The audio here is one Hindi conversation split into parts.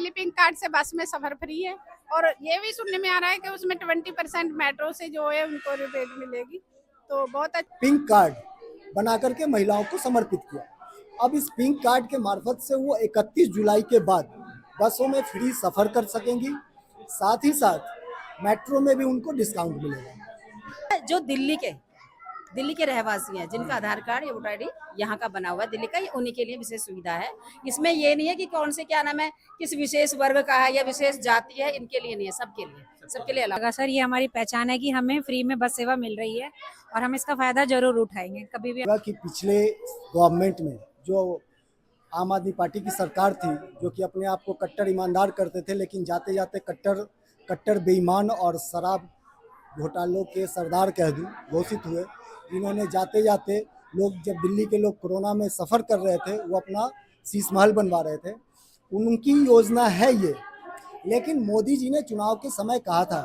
सहेली पिंक कार्ड से बस में सफर फ्री है, और ये भी सुनने में आ रहा है कि उसमें 20% मेट्रो से जो है उनको रिबेट मिलेगी, तो बहुत अच्छा। पिंक कार्ड बना करके महिलाओं को समर्पित किया। अब इस पिंक कार्ड के मार्फत से वो 31 जुलाई के बाद बसों में फ्री सफर कर सकेंगी, साथ ही साथ मेट्रो में भी उनको डिस्काउंट मिलेगा। जो दिल्ली के रहवासी हैं जिनका आधार कार्ड या वोटर आईडी यहाँ का बना हुआ है दिल्ली का, ये उन्हीं के लिए विशेष सुविधा है। इसमें ये नहीं है कि कौन से क्या नाम है किस विशेष वर्ग का है या विशेष जाति है, इनके लिए नहीं है, सबके लिए अलग। सर, ये हमारी पहचान है कि हमें फ्री में बस सेवा मिल रही है और हम इसका फायदा जरूर उठाएंगे कभी भी। कि पिछले गवर्नमेंट में जो आम आदमी पार्टी की सरकार थी, जो कि अपने आप को कट्टर ईमानदार करते थे, लेकिन जाते जाते कट्टर बेईमान और शराब घोटालों के सरदार कह दूं घोषित हुए। इन्होंने जाते जाते जब दिल्ली के लोग कोरोना में सफ़र कर रहे थे, वो अपना शीश महल बनवा रहे थे, उनकी योजना है ये। लेकिन मोदी जी ने चुनाव के समय कहा था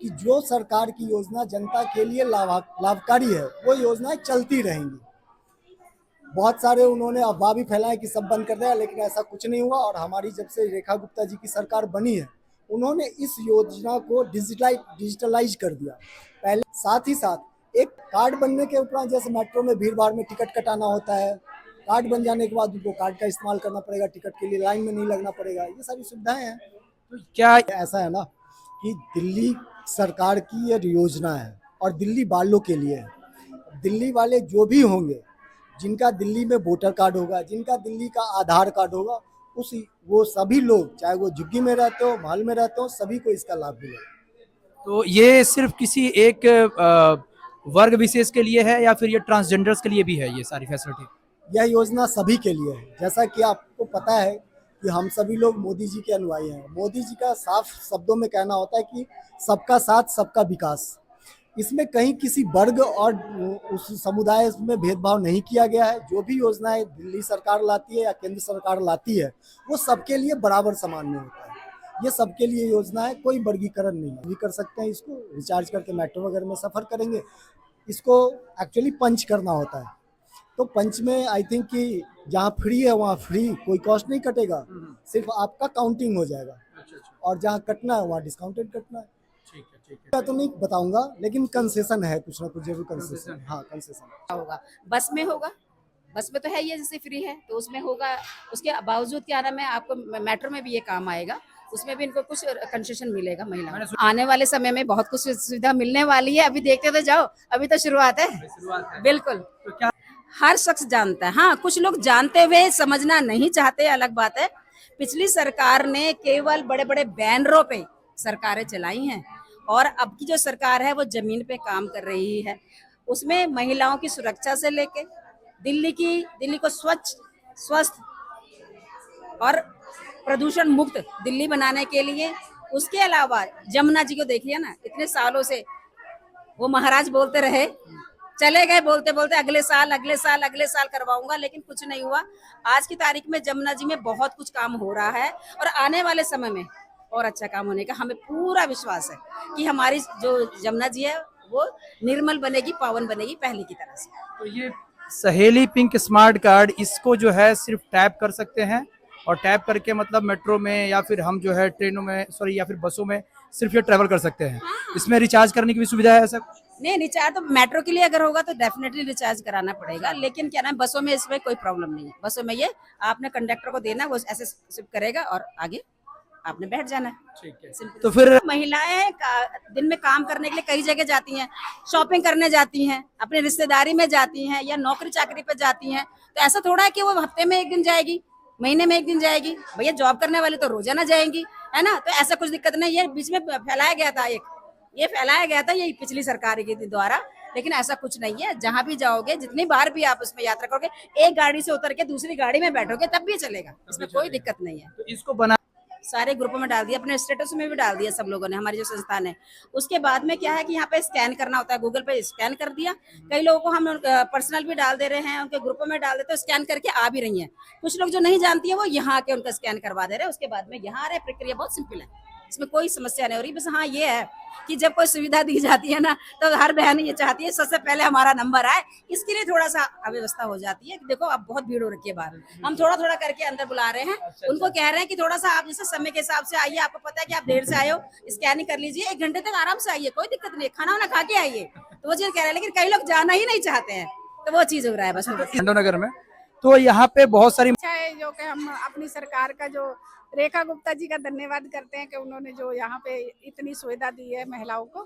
कि जो सरकार की योजना जनता के लिए लाभकारी है वो योजनाएं चलती रहेंगी। बहुत सारे उन्होंने अफवाह भी फैलाए कि सब बंद कर दिया, लेकिन ऐसा कुछ नहीं हुआ। और हमारी जब से रेखा गुप्ता जी की सरकार बनी है, उन्होंने इस योजना को डिजिटलाइज कर दिया। पहले साथ ही साथ एक कार्ड बनने के उपरांत, जैसे मेट्रो में भीड़ भाड़ में टिकट कटाना होता है, कार्ड बन जाने के बाद उनको कार्ड का इस्तेमाल करना पड़ेगा, टिकट के लिए लाइन में नहीं लगना पड़ेगा, ये सारी सुविधाएं हैं। तो क्या ऐसा है ना कि दिल्ली सरकार की ये योजना है और दिल्ली वालों के लिए है। दिल्ली वाले जो भी होंगे, जिनका दिल्ली में वोटर कार्ड होगा, जिनका दिल्ली का आधार कार्ड होगा, वो सभी लोग, चाहे वो झुग्गी में रहते हो, महल में रहते हो, सभी को इसका लाभ मिलेगा। तो ये सिर्फ किसी एक वर्ग विशेष के लिए है या फिर ये ट्रांसजेंडर्स के लिए भी है ये सारी फैसिलिटी? यह योजना सभी के लिए है। जैसा कि आपको पता है कि हम सभी लोग मोदी जी के अनुयायी हैं। मोदी जी का साफ शब्दों में कहना होता है कि सबका साथ सबका विकास। इसमें कहीं किसी वर्ग और उस समुदाय में भेदभाव नहीं किया गया है। जो भी योजनाएं दिल्ली सरकार लाती है या केंद्र सरकार लाती है, वो सबके लिए बराबर सामान्य होता है। ये सबके लिए योजना है, कोई वर्गीकरण नहीं है। भी कर सकते हैं इसको, रिचार्ज करके मेट्रो वगैरह में सफ़र करेंगे। इसको एक्चुअली पंच करना होता है, तो पंच में आई थिंक कि जहाँ फ्री है वहाँ फ्री, कोई कॉस्ट नहीं कटेगा, सिर्फ आपका काउंटिंग हो जाएगा। और जहाँ कटना है वहाँ डिस्काउंटेड कटना है। ठीक है। तो नहीं बताऊंगा, लेकिन कंसेशन है, कुछ ना कुछ जरूर कंसेशन। हाँ, कंसेशन होगा। बस में तो है ये, जैसे फ्री है तो उसमें होगा। उसके बावजूद क्या नाम है, आपको मेट्रो में भी ये काम आएगा, उसमें भी इनको कुछ कंसेशन मिलेगा। महिला आने वाले समय में बहुत कुछ सुविधा मिलने वाली है, अभी देखते तो जाओ, अभी तो शुरुआत है। बिल्कुल, तो क्या हर शख्स जानता है। हाँ, कुछ लोग जानते हुए समझना नहीं चाहते, अलग बात है। पिछली सरकार ने केवल बड़े बड़े बैनरों पे सरकारें चलाई हैं, और अब की जो सरकार है वो जमीन पे काम कर रही है। उसमें महिलाओं की सुरक्षा से लेके दिल्ली को स्वच्छ, स्वस्थ और प्रदूषण मुक्त दिल्ली बनाने के लिए, उसके अलावा जमुना जी को देखिए ना, इतने सालों से वो महाराज बोलते रहे, चले गए बोलते बोलते, अगले साल करवाऊंगा, लेकिन कुछ नहीं हुआ। आज की तारीख में जमुना जी में बहुत कुछ काम हो रहा है, और आने वाले समय में और अच्छा काम होने का हमें पूरा विश्वास है कि हमारी जो जमुना जी है वो निर्मल बनेगी, पावन बनेगी पहले की तरह से। तो ये सहेली पिंक स्मार्ट कार्ड, इसको जो है सिर्फ टैप कर सकते हैं, और टैप करके मतलब मेट्रो में या फिर हम जो है ट्रेनों में या फिर बसों में सिर्फ ये ट्रैवल कर सकते हैं। इसमें रिचार्ज करने की भी सुविधा है ऐसा? नहीं, रिचार्ज तो मेट्रो के लिए अगर होगा तो डेफिनेटली रिचार्ज कराना पड़ेगा, लेकिन क्या नाम, बसों में इसमें कोई प्रॉब्लम नहीं है। बसों में ये आपने कंडक्टर को देना, वो ऐसे शिफ्ट करेगा और आगे आपने बैठ जाना है। ठीक है। तो फिर महिलाएं दिन में काम करने के लिए कई जगह जाती हैं, शॉपिंग करने जाती हैं, अपनी रिश्तेदारी में जाती हैं, या नौकरी चाकरी पे जाती हैं। तो ऐसा थोड़ा है कि वो हफ्ते में एक दिन जाएगी, महीने में एक दिन जाएगी। भैया जॉब करने वाली तो रोजाना जाएंगी, है ना। तो ऐसा कुछ दिक्कत नहीं है। बीच में फैलाया गया था ये पिछली सरकार के द्वारा, लेकिन ऐसा कुछ नहीं है। जहां भी जाओगे, जितनी बार भी आप उसमें यात्रा करोगे, एक गाड़ी से उतर के दूसरी गाड़ी में बैठोगे तब भी चलेगा, इसमें कोई दिक्कत नहीं है। तो इसको बना सारे ग्रुपों में डाल दिया, अपने स्टेटस में भी डाल दिया सब लोगों ने, हमारी जो संस्थान है। उसके बाद में क्या है कि यहाँ पे स्कैन करना होता है, गूगल पे स्कैन कर दिया। कई लोगों को हम पर्सनल भी डाल दे रहे हैं, उनके ग्रुपों में डाल देते, स्कैन करके आ भी रही हैं। कुछ लोग जो नहीं जानती है वो यहाँ आके उनका स्कैन करवा दे रहे हैं, उसके बाद में यहाँ आ रहे। प्रक्रिया बहुत सिंपल है। इसमें कोई समस्या नहीं हो रही। बस हाँ ये है कि जब कोई सुविधा दी जाती है ना तो हर बहन ये चाहती है सबसे पहले हमारा नंबर आए, इसके लिए थोड़ा सा अव्यवस्था हो जाती है कि देखो अब बहुत भीड़ हो रखी है बाहर, हम थोड़ा थोड़ा करके अंदर बुला रहे हैं, उनको कह रहे हैं कि थोड़ा सा आप जैसे समय के हिसाब से आइए, आपको पता है कि आप देर से आए हो, स्कैनिंग कर लीजिए, 1 घंटे तक आराम से आइए, कोई दिक्कत नहीं है, खाना वाना खा के आइए। तो वो चीज कह रहे हैं, लेकिन कई लोग जाना ही नहीं चाहते हैं, तो वो चीज हो रहा है बस। नगर में तो यहाँ पे बहुत सारी अच्छा है जो कि हम अपनी सरकार का जो रेखा गुप्ता जी का धन्यवाद करते हैं कि उन्होंने जो यहाँ पे इतनी सुविधा दी है महिलाओं को,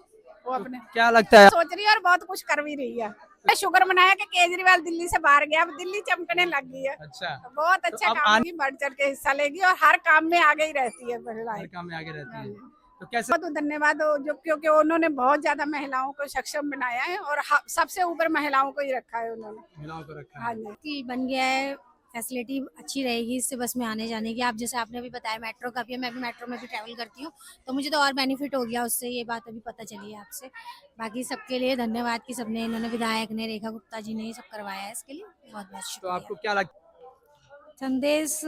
वो अपने क्या लगता है सोच रही है और बहुत कुछ कर भी रही है। शुक्र मनाया कि केजरीवाल दिल्ली से बाहर गया, अब दिल्ली चमकने लग गई है। अच्छा बहुत अच्छा अब काम की बढ़ चढ़ के हिस्सा लेगी और हर काम में आगे ही रहती है महिलाएं। हर काम में आगे रहती है, तो कैसे बहुत धन्यवाद हो जो, क्योंकि उन्होंने बहुत ज्यादा महिलाओं को सक्षम बनाया है और सबसे ऊपर महिलाओं को ही रखा है उन्होंने। महिलाओं को रखा हाँ है? जी, कि बन गया है, फैसिलिटी अच्छी रहेगी इससे बस में आने जाने की। आप जैसे आपने अभी बताया मेट्रो का भी है, मैं भी मेट्रो में भी ट्रैवल करती हूँ, तो मुझे तो और बेनिफिट हो गया उससे, ये बात अभी पता चली है आपसे। बाकी सबके लिए धन्यवाद कि सबने, इन्होंने, विधायक ने, रेखा गुप्ता जी ने ये सब करवाया है, इसके लिए बहुत बहुत तो शुक्रिया। आपको क्या लगता संदेश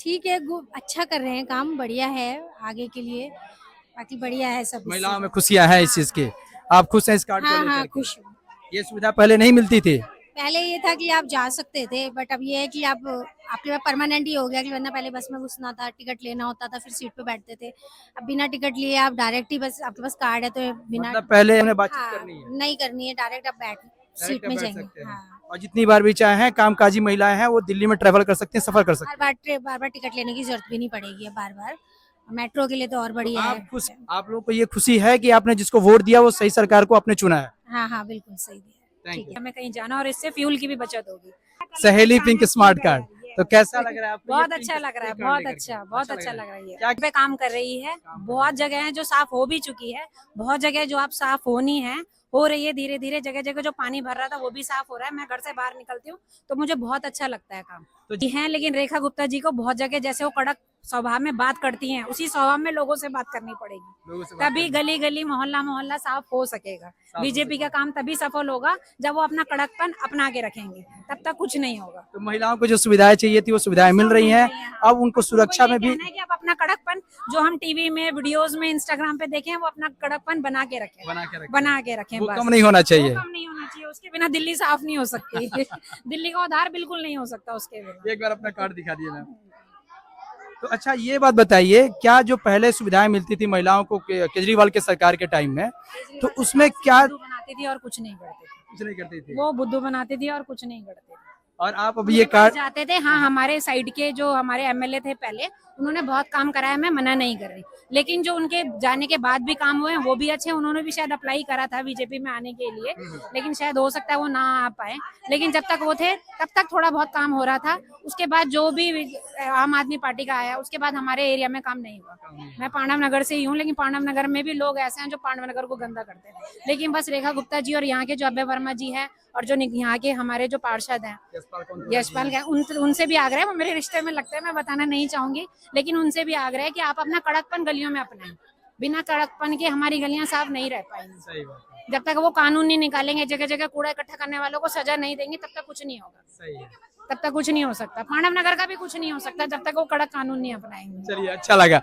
ठीक है, अच्छा कर रहे हैं काम, बढ़िया है आगे के लिए, बाकी बढ़िया है सब। है महिलाओं में खुशियां हैं इस चीज की, आप खुश हैं इस कार्ड को हाँ लेकर हाँ के? खुश हूँ। ये सुविधा पहले नहीं मिलती थी। पहले ये था कि आप जा सकते थे, बट अब ये है कि आप आपके पास परमानेंट ही हो गया, कि वरना पहले बस में घुसना था, टिकट लेना होता था, फिर सीट पे बैठते थे। अब बिना टिकट लिए आप डायरेक्ट ही, बस आपके पास कार्ड है तो बिना मतलब पहले हमें बातचीत हाँ, करनी है, नहीं करनी है, डायरेक्ट आप सीट में बैठ जाएंगे। सकते हैं। हाँ, और जितनी बार भी चाहे कामकाजी महिलाएं हैं वो दिल्ली में ट्रेवल कर सकती हैं, सफर कर सकती बार बार टिकट लेने की जरूरत भी नहीं पड़ेगी अब बार बार। मेट्रो के लिए तो और हैं। बढ़िया तो है। आप खुश, आप लोगों को ये खुशी है कि आपने जिसको वोट दिया वो सही सरकार को आपने चुना है? हाँ हाँ बिल्कुल सही दिया। Thank you. हमें कहीं जाना और इससे फ्यूल की भी बचत होगी। सहेली पिंक स्मार्ट कार्ड, तो कैसा लग रहा है आपको? बहुत ये अच्छा पिंक लग रहा है, कार्ड बहुत लेकर के? अच्छा, बहुत अच्छा लग रहा है। क्या पे काम कर रही है, बहुत जगह है जो साफ हो भी चुकी है, बहुत जगह जो आप साफ होनी है, हो रही है धीरे धीरे। जगह जगह जो पानी भर रहा था वो भी साफ हो रहा है। मैं घर से बाहर निकलती हूँ तो मुझे बहुत अच्छा लगता है काम। तो जी हैं, लेकिन रेखा गुप्ता जी को बहुत जगह जैसे वो कड़क स्वभाव में बात करती हैं, उसी स्वभाव में लोगों से बात करनी पड़ेगी, लोगों से बात तभी गली गली मोहल्ला मोहल्ला साफ हो सकेगा। बीजेपी का काम तभी सफल होगा जब वो अपना कड़कपन अपना के रखेंगे, तब तक कुछ नहीं होगा। तो महिलाओं को जो सुविधाएं चाहिए थी वो सुविधाएं मिल रही हैं, अब उनको सुरक्षा में भी कहना है कि आप अपना कड़कपन जो हम टीवी में, वीडियोस में, इंस्टाग्राम पे देखें, वो अपना कड़कपन बना के रखें, बना के रखें। वो बस। कम नहीं होना चाहिए। वो कम नहीं होना चाहिए, उसके बिना दिल्ली साफ नहीं हो सकती। दिल्ली का उद्धार बिल्कुल नहीं हो सकता उसके बिना। एक बार अपना कार्ड दिखा दिए मैम। तो अच्छा ये बात बताइए, क्या जो पहले सुविधाएं मिलती थी महिलाओं को केजरीवाल के सरकार के टाइम में, तो उसमें क्या बुद्धू बनाती थी और कुछ नहीं करती थी। कुछ नहीं करती थी? वो बुद्धू बनाती थी और कुछ नहीं करती थी। और आप अभी ये कार्ड जाते थे, हाँ, हमारे साइड के जो हमारे एमएलए थे पहले, उन्होंने बहुत काम कराया, मैं मना नहीं कर रही, लेकिन जो उनके जाने के बाद भी काम हुए हैं वो भी अच्छे। उन्होंने भी शायद अप्लाई करा था बीजेपी में आने के लिए, लेकिन शायद हो सकता है वो ना आ पाए, लेकिन जब तक वो थे तब तक थोड़ा बहुत काम हो रहा था। उसके बाद जो भी आम आदमी पार्टी का आया, उसके बाद हमारे एरिया में काम नहीं हुआ। मैं पांडव नगर से ही हूँ, लेकिन पांडव नगर में भी लोग ऐसे हैं जो पांडव नगर को गंदा करते हैं, लेकिन बस रेखा गुप्ता जी और यहाँ के जो अभय वर्मा जी हैं और जो यहाँ के हमारे जो पार्षद हैं यशपाल का, उनसे भी आग्रह है, वो मेरे रिश्ते में लगता है, मैं बताना नहीं चाहूंगी, लेकिन उनसे भी आग्रह है कि आप अपना कड़कपन गलियों में अपनाएं। बिना कड़कपन के हमारी गलियां साफ नहीं रह पाएंगी। सही बात जब तक वो कानून नहीं निकालेंगे, जगह जगह कूड़ा इकट्ठा करने वालों को सजा नहीं देंगे, तब तक कुछ नहीं होगा। सही है। तब तक कुछ नहीं हो सकता। पांडव नगर का भी कुछ नहीं हो सकता जब तक वो कड़क कानून नहीं अपनाएंगे। चलिए अच्छा लगा।